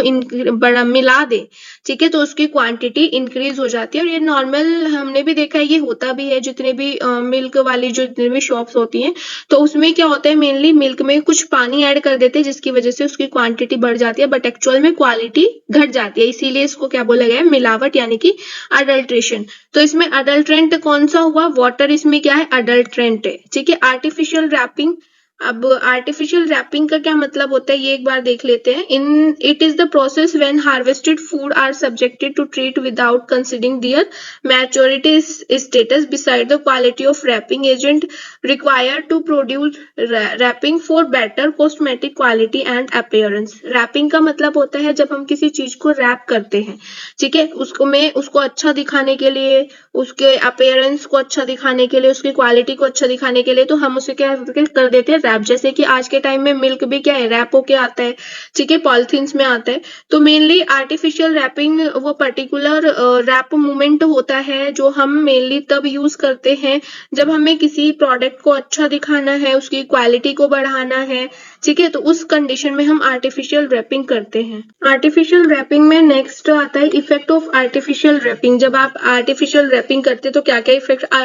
मिला दें, ठीक है, तो उसकी क्वांटिटी इंक्रीज हो जाती है। और ये नॉर्मल हमने भी देखा है, ये होता भी है। जितने भी मिल्क वाली जो जितने भी शॉप्स होती हैं, तो उसमें क्या होता है? मेनली मिल्क में कुछ पानी ऐड कर देते हैं जिसकी वजह से उसकी क्वांटिटी बढ़ जाती है, बट एक्चुअल में क्वालिटी घट जाती है। इसीलिए इसको क्या बोला गया है? मिलावट, यानी कि अडल्ट्रेशन। तो इसमें अडल्ट्रेंट कौन सा हुआ? वाटर इसमें क्या है? अडल्ट्रेंट है। ठीक है, आर्टिफिशियल रैपिंग। अब आर्टिफिशियल रैपिंग का क्या मतलब होता है ये एक बार देख लेते हैं। In it is the process when harvested food are subjected to treat without considering their maturity status beside the quality of ripening agent required to produce ripening for better cosmetic quality and appearance. Ripening का मतलब होता है जब हम किसी चीज को rap करते हैं, ठीक है, उसको अच्छा दिखाने के लिए, उसके अपीयरेंस को अच्छा दिखाने के लिए, उसकी क्वालिटी को अच्छा दिखाने के लिए, तो हम उसे क्या कर देते हैं? रैप। जैसे कि आज के टाइम में मिल्क भी क्या है? रैप होके आता है। ठीक है, पॉलिथीन्स में आता है। तो मेनली आर्टिफिशियल रैपिंग वो पर्टिकुलर रैप मूवमेंट होता है जो हम मेनली तब यूज करते हैं जब हमें किसी प्रोडक्ट को अच्छा दिखाना है, उसकी क्वालिटी को बढ़ाना है। ठीक है, तो उस कंडीशन में हम आर्टिफिशियल रैपिंग करते हैं। आर्टिफिशियल रैपिंग में नेक्स्ट आता है इफेक्ट ऑफ आर्टिफिशियल रैपिंग। जब आप आर्टिफिशियल रैपिंग करते हैं तो क्या क्या इफेक्ट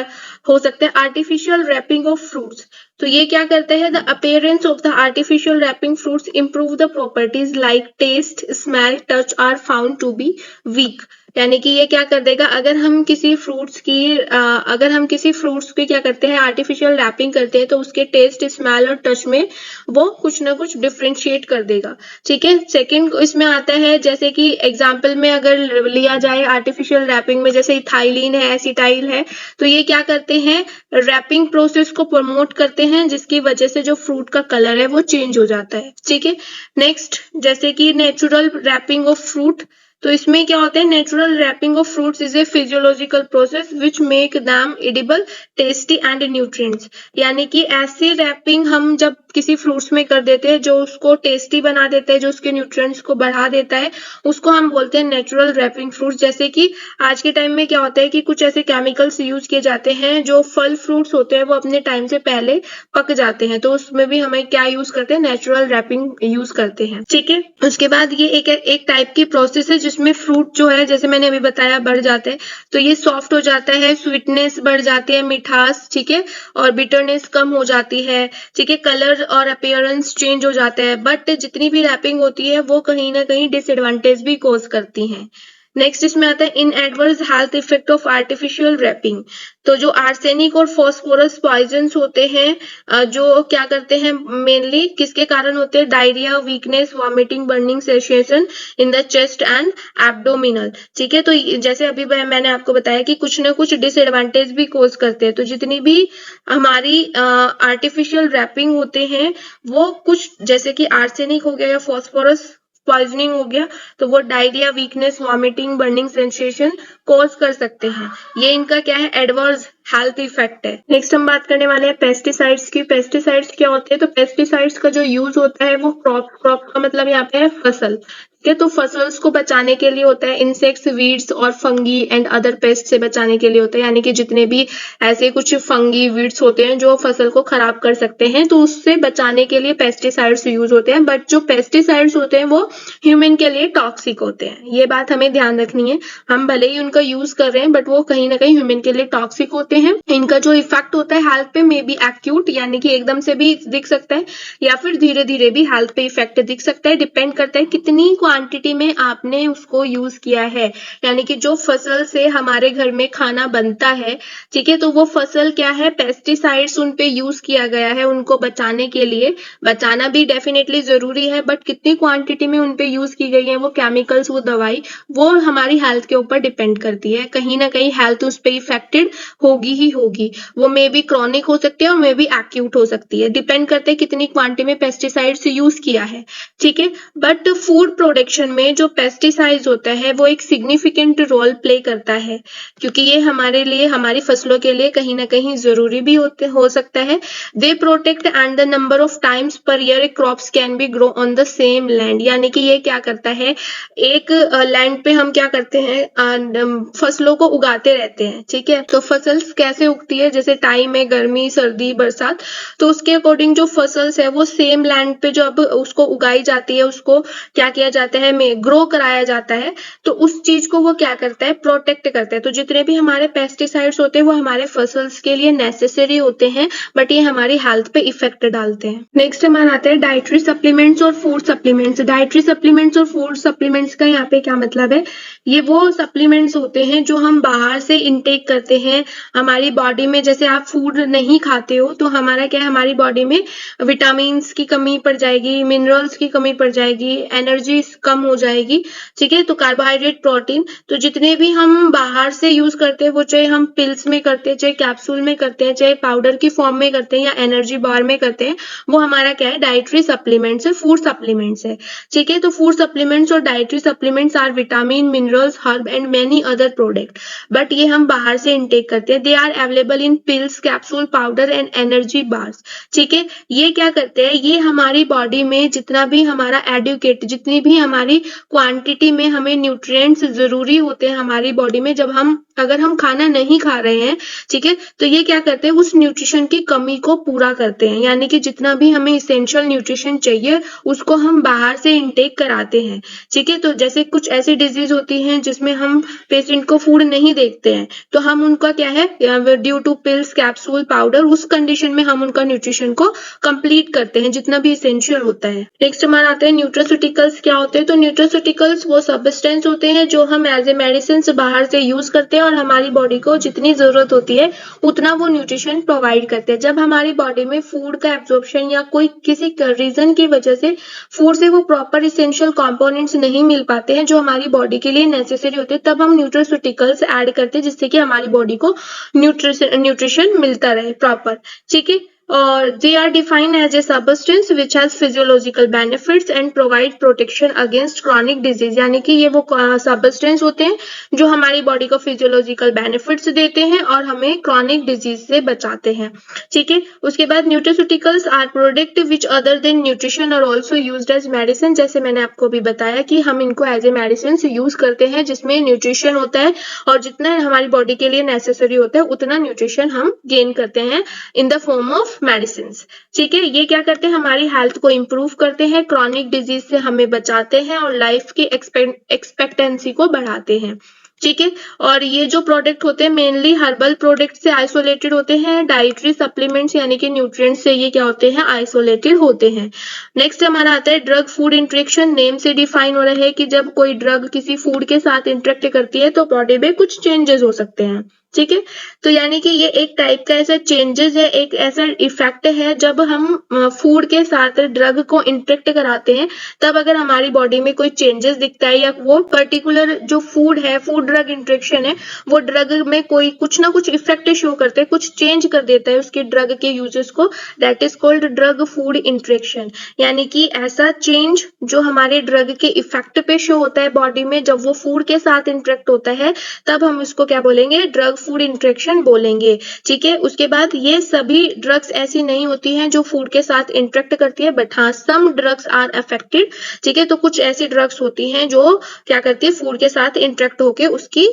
हो सकते हैं? Artificial ripening of fruits. तो ये क्या करते हैं? The appearance of the artificial ripening fruits improve the properties like taste, smell, touch are found to be weak. यानी कि ये क्या कर देगा, अगर हम किसी फ्रूट्स की क्या करते हैं, आर्टिफिशियल रैपिंग करते हैं, तो उसके टेस्ट, स्मेल और टच में वो कुछ ना कुछ डिफरेंशिएट कर देगा। ठीक है। सेकंड इसमें आता है, जैसे कि एग्जांपल में अगर लिया जाए आर्टिफिशियल रैपिंग में, जैसे इथाइलिन है, एसिटाइल है, तो ये क्या करते हैं, रैपिंग प्रोसेस को प्रमोट करते हैं, जिसकी वजह से जो फ्रूट का कलर है वो चेंज हो जाता है। ठीक है। नेक्स्ट, जैसे कि नेचुरल रैपिंग ऑफ फ्रूट, तो इसमें क्या होता है, natural ripening of fruits is a physiological process which make them edible, tasty and nutrients. यानी कि ऐसी रैपिंग हम जब किसी फ्रूट्स में कर देते हैं जो उसको टेस्टी बना देता है, जो उसके न्यूट्रिएंट्स को बढ़ा देता है, उसको हम बोलते हैं नेचुरल रैपिंग फ्रूट्स। जैसे कि आज के टाइम में क्या होता है कि कुछ ऐसे केमिकल्स यूज किए जाते हैं, जो फल फ्रूट्स होते हैं वो अपने टाइम से पहले पक जाते हैं, तो उसमें भी हमें क्या यूज करते हैं, नेचुरल रैपिंग यूज करते हैं। ठीक है। उसके बाद ये एक टाइप की प्रोसेस है जिसमें फ्रूट जो है, जैसे मैंने अभी बताया, बढ़ जाते हैं, तो ये सॉफ्ट हो जाता है, स्वीटनेस बढ़ जाती है, मिठास, ठीक है, और बिटरनेस कम हो जाती है। ठीक है। कलर और अपीयरेंस चेंज हो जाता है, बट जितनी भी रैपिंग होती है वो कहीं ना कहीं डिसएडवांटेज भी कॉज करती हैं। नेक्स्ट इसमें आता है in adverse health effect of artificial wrapping. तो जो आर्सेनिक और फॉस्फोरस पॉइजन्स होते हैं, जो क्या करते हैं, मेनली किसके कारण होते हैं, diarrhoea, weakness, vomiting, burning sensation in the chest and abdominal. ठीक है। तो जैसे अभी मैंने आपको बताया कि कुछ ना कुछ डिसएडवांटेज भी कोज करते हैं, तो जितनी भी हमारी आर्टिफिशियल रैपिंग होते हैं वो कुछ, जैसे कि आर्सेनिक हो गया या फॉस्फोरस पॉइजनिंग हो गया, तो वो diarrhoea, weakness, vomiting, burning sensation cause कर सकते हैं। ये इनका क्या है, एडवर्स हेल्थ इफेक्ट है। नेक्स्ट हम बात करने वाले हैं पेस्टिसाइड्स की। पेस्टिसाइड्स क्या होते हैं, तो पेस्टिसाइड्स का जो यूज होता है वो क्रॉप का मतलब यहाँ पे है फसल। ठीक है। तो फसल्स को बचाने के लिए होता है, इंसेक्ट्स, वीड्स और फंगी एंड अदर पेस्ट से बचाने के लिए होता है, यानी कि जितने भी ऐसे कुछ फंगी, वीड्स होते हैं जो फसल को खराब कर सकते हैं, तो उससे बचाने के लिए पेस्टिसाइड्स यूज होते हैं। बट जो पेस्टिसाइड्स होते हैं वो ह्यूमन के लिए टॉक्सिक होते हैं, ये बात हमें ध्यान रखनी है। हम भले ही उनका यूज कर रहे हैं, बट वो कहीं ना कहीं ह्यूमन के लिए टॉक्सिक होते हैं। इनका जो इफेक्ट होता है हेल्थ पे, मे बी एक्यूट, यानी कि एकदम से भी दिख सकता है, या फिर धीरे धीरे भी हेल्थ पे इफेक्ट दिख सकता है। डिपेंड करता है कितनी क्वांटिटी में आपने उसको यूज किया है, यानी कि जो फसल से हमारे घर में खाना बनता है, ठीक है, तो वो फसल क्या है, पेस्टिसाइड्स उन पे यूज किया गया है उनको बचाने के लिए। बचाना भी डेफिनेटली जरूरी है, बट कितनी क्वांटिटी में उन पे यूज की गई है वो केमिकल्स, वो दवाई, वो हमारी हेल्थ के ऊपर डिपेंड करती है। कहीं ना कहीं हेल्थ उस पर इफेक्टेड होगी ही होगी। वो मे बी क्रॉनिक हो सकती है और मे बी एक्यूट हो सकती है, डिपेंड करते हैं कितनी क्वांटिटी में पेस्टिसाइड्स यूज किया है। ठीक है। बट फूड प्रोडक्शन में जो पेस्टिसाइड्स होता है वो एक सिग्निफिकेंट रोल प्ले करता है, क्योंकि ये हमारे लिए, हमारी फसलों के लिए कहीं ना कहीं जरूरी भी हो सकता है। They protect and the number of times per year crops can be grow on the same land. यानी कि ये क्या करता है, एक लैंड पे हम क्या करते हैं, फसलों को उगाते रहते हैं। ठीक है। तो फसल कैसे उगती है, जैसे टाइम है गर्मी, सर्दी, बरसात, तो उसके अकॉर्डिंग जो फसल्स है वो सेम लैंड पे जब उसको उगाई जाती है, उसको क्या किया जाता है, ग्रो कराया जाता है, तो उस चीज को वो क्या करता है, प्रोटेक्ट करता है। तो जितने भी हमारे पेस्टिसाइड्स होते हैं वो हमारे फसल्स के लिए नेसेसरी होते हैं, बट ये हमारी हेल्थ पे इफेक्ट डालते हैं। नेक्स्ट हमारा आता है डाइटरी सप्लीमेंट्स और फूड सप्लीमेंट्स। डाइटरी सप्लीमेंट्स और फूड सप्लीमेंट्स का यहाँ पे क्या मतलब है, ये वो सप्लीमेंट्स होते हैं जो हम बाहर से इनटेक करते हैं हमारी बॉडी में। जैसे आप फूड नहीं खाते हो तो हमारा क्या है, हमारी बॉडी में विटामिन की कमी पड़ जाएगी, मिनरल्स की कमी पड़ जाएगी, एनर्जी कम हो जाएगी। ठीक है। तो कार्बोहाइड्रेट, प्रोटीन, तो जितने भी हम बाहर से यूज करते हैं, वो चाहे हम पिल्स में करते हैं, चाहे कैप्सूल में करते हैं, चाहे पाउडर की फॉर्म में करते हैं या एनर्जी बार में करते हैं, वो हमारा क्या है, डाइटरी सप्लीमेंट्स है, फूड सप्लीमेंट्स है। ठीक है। तो फूड सप्लीमेंट्स और dietary supplements are vitamin, minerals, herb and many other product, but ये हम बाहर से इनटेक करते हैं। They are available in pills, capsule, powder and energy bars. ठीक है। ये क्या करते हैं, ये हमारी बॉडी में जितना भी हमारा एडुकेट, जितनी भी हमारी क्वांटिटी में हमें न्यूट्रिएंट्स जरूरी होते हैं हमारी बॉडी में, जब हम अगर हम खाना नहीं खा रहे हैं, ठीक है, तो ये क्या करते हैं, उस न्यूट्रिशन की कमी को पूरा करते हैं, यानी कि जितना भी हमें इसेंशियल न्यूट्रिशन चाहिए उसको हम बाहर से इनटेक कराते हैं, ठीक है। तो जैसे कुछ ऐसी डिजीज होती हैं जिसमें हम पेशेंट को फूड नहीं देखते हैं, तो हम उनका क्या है, due to pills, capsule, powder, उस कंडीशन में हम उनका न्यूट्रिशन को कंप्लीट करते हैं जितना भी इसेंशियल होता है। नेक्स्ट हमारा आता है न्यूट्रास्यूटिकल्स क्या होते हैं। तो न्यूट्रास्यूटिकल्स वो सब्सटेंस होते हैं जो हम एज ए मेडिसिन बाहर से यूज करते हैं और हमारी बॉडी को जितनी जरूरत होती है उतना वो न्यूट्रिशन प्रोवाइड करते हैं। जब हमारी बॉडी में फूड का एब्जॉर्प्शन या कोई किसी रीजन की वजह से फूड से वो प्रॉपर इसेंशियल कंपोनेंट्स नहीं मिल पाते हैं जो हमारी बॉडी के लिए नेसेसरी होते हैं, तब हम न्यूट्रास्यूटिकल्स ऐड करते हैं जिससे कि हमारी बॉडी को न्यूट्रिशन मिलता रहे प्रॉपर, ठीक है। और they are defined as a substance which has physiological benefits and provide protection against chronic disease, यानी कि ये वो substance होते हैं जो हमारी बॉडी को physiological benefits देते हैं और हमें chronic disease से बचाते हैं, ठीक है। उसके बाद nutraceuticals are product which other than nutrition are also used as medicine, जैसे मैंने आपको भी बताया कि हम इनको एज ए मेडिसिन यूज करते हैं जिसमें न्यूट्रिशन होता है और जितना हमारी बॉडी के लिए नेसेसरी होता है उतना न्यूट्रिशन हम गेन करते हैं in the form of medicine, ठीक है। ये क्या करते हैं, हमारी हेल्थ को इंप्रूव करते हैं, क्रॉनिक डिजीज से हमें बचाते हैं और लाइफ की एक्सपेक्टेंसी को बढ़ाते हैं, ठीक है। और ये जो प्रोडक्ट होते हैं मेनली हर्बल प्रोडक्ट से आइसोलेटेड होते हैं, डाइटरी सप्लीमेंट्स यानी कि न्यूट्रिएंट्स से ये क्या होते हैं, आइसोलेटेड होते हैं। नेक्स्ट हमारा आता है ड्रग फूड इंटरेक्शन। नेम से डिफाइन हो रहा है कि जब कोई ड्रग किसी फूड के साथ इंटरेक्ट करती है तो बॉडी में कुछ चेंजेस हो सकते हैं, ठीक है। तो यानी कि ये एक टाइप का ऐसा चेंजेस है, एक ऐसा इफेक्ट है जब हम फूड के साथ ड्रग को इंटरेक्ट कराते हैं, तब अगर हमारी बॉडी में कोई चेंजेस दिखता है या वो पर्टिकुलर जो फूड है, फूड ड्रग इंटरेक्शन है, वो ड्रग में कोई कुछ ना कुछ इफेक्ट शो करते हैं, कुछ चेंज कर देता है उसके ड्रग के यूजेस को, that is called drug food interaction. यानी कि ऐसा चेंज जो हमारे ड्रग के इफेक्ट पे शो होता है बॉडी में, जब वो फूड के साथ इंटरेक्ट होता है तब हम इसको क्या बोलेंगे, ड्रग फूड इंटरेक्शन बोलेंगे, ठीक है। उसके बाद ये सभी ड्रग्स ऐसी नहीं होती हैं जो फूड के साथ इंटरेक्ट करती है, बट हाँ सम ड्रग्स आर अफेक्टेड, ठीक है। तो कुछ ऐसी ड्रग्स होती हैं जो क्या करती है, फूड के साथ इंटरेक्ट होके उसकी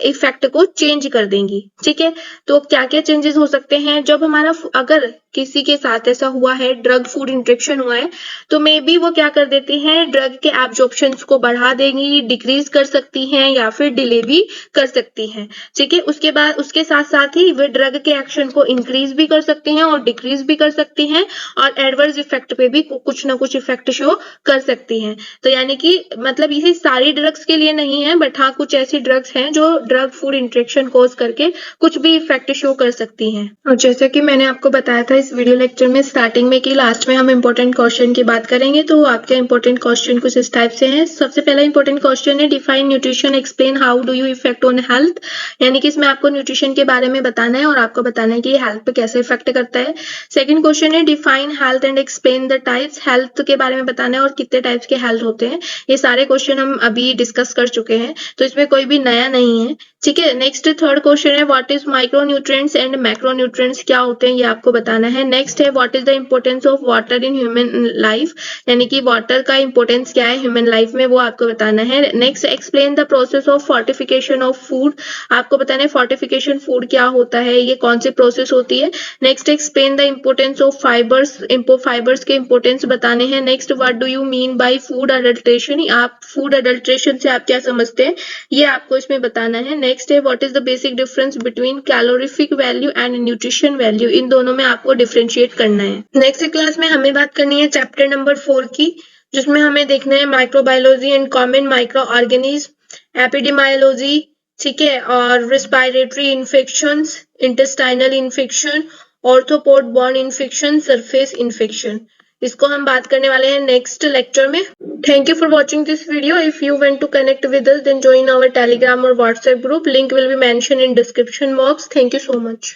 इफेक्ट को चेंज कर देंगी, ठीक है। तो क्या क्या चेंजेस हो सकते हैं, जब हमारा अगर किसी के साथ ऐसा हुआ है, ड्रग फूड इंटरेक्शन हुआ है, तो मे बी वो क्या कर देती हैं, ड्रग के एब्जॉर्प्शन को बढ़ा देंगी, डिक्रीज कर सकती हैं या फिर डिले भी कर सकती हैं, ठीक है। उसके बाद उसके साथ साथ ही वे ड्रग के एक्शन को इंक्रीज भी कर सकती हैं और डिक्रीज भी कर सकती हैं और एडवर्स इफेक्ट पे भी कुछ ना कुछ इफेक्ट शो कर सकती हैं। तो यानी कि मतलब ये सारी ड्रग्स के लिए नहीं है, बट हाँ कुछ ऐसी ड्रग्स हैं जो ड्रग फूड इंटरेक्शन कॉज करके कुछ भी इफेक्ट शो कर सकती हैं। और जैसे कि मैंने आपको बताया था इस वीडियो लेक्चर में स्टार्टिंग में कि लास्ट में हम इंपॉर्टेंट क्वेश्चन की बात करेंगे, तो आपके इंपॉर्टेंट क्वेश्चन कुछ इस टाइप से हैं। सबसे पहला इंपॉर्टेंट क्वेश्चन है, define nutrition, explain how do you effect on health, यानी कि इसमें आपको न्यूट्रिशन के बारे में बताना है और आपको बताना है कि ये हेल्थ पे कैसे इफेक्ट करता है। सेकंड क्वेश्चन है, define health and explain the types, health के बारे में बताना है और कितने टाइप्स के हेल्थ होते हैं। ये सारे क्वेश्चन हम अभी डिस्कस कर चुके हैं, तो इसमें कोई भी नया नहीं है, ठीक है। नेक्स्ट थर्ड क्वेश्चन है, what is micronutrients and macronutrients, क्या होते हैं ये आपको बताना है। नेक्स्ट है, what is the importance of water in human life, यानी कि वाटर का इंपॉर्टेंस क्या है ह्यूमन लाइफ में, वो आपको बताना है। Next, explain the process of fortification of food, आपको बताना है फोर्टिफिकेशन फूड क्या होता है, ये कौन सी प्रोसेस होती है। Next, explain the importance of fibres, fibres के इंपॉर्टेंस बताने हैं। Next, what do you mean by food adulteration, आप फूड अडल्ट्रेशन से आप क्या समझते हैं, ये आपको इसमें बताना है। नेक्स्ट है, what is the basic difference between calorific value and nutrition value, इन दोनों में आपको डिफरेंशिएट करना है। नेक्स्ट क्लास में हमें बात करनी है चैप्टर नंबर 4 की, जिसमें हमें देखना है microbiology and common micro organism, epidemiology, ठीक है, और respiratory infections, intestinal infection, arthropod born infection, surface infection, इसको हम बात करने वाले हैं नेक्स्ट लेक्चर में। Thank you for watching this video. If you want to connect with us, then join our Telegram or WhatsApp group. Link will be mentioned in description box. Thank you so much.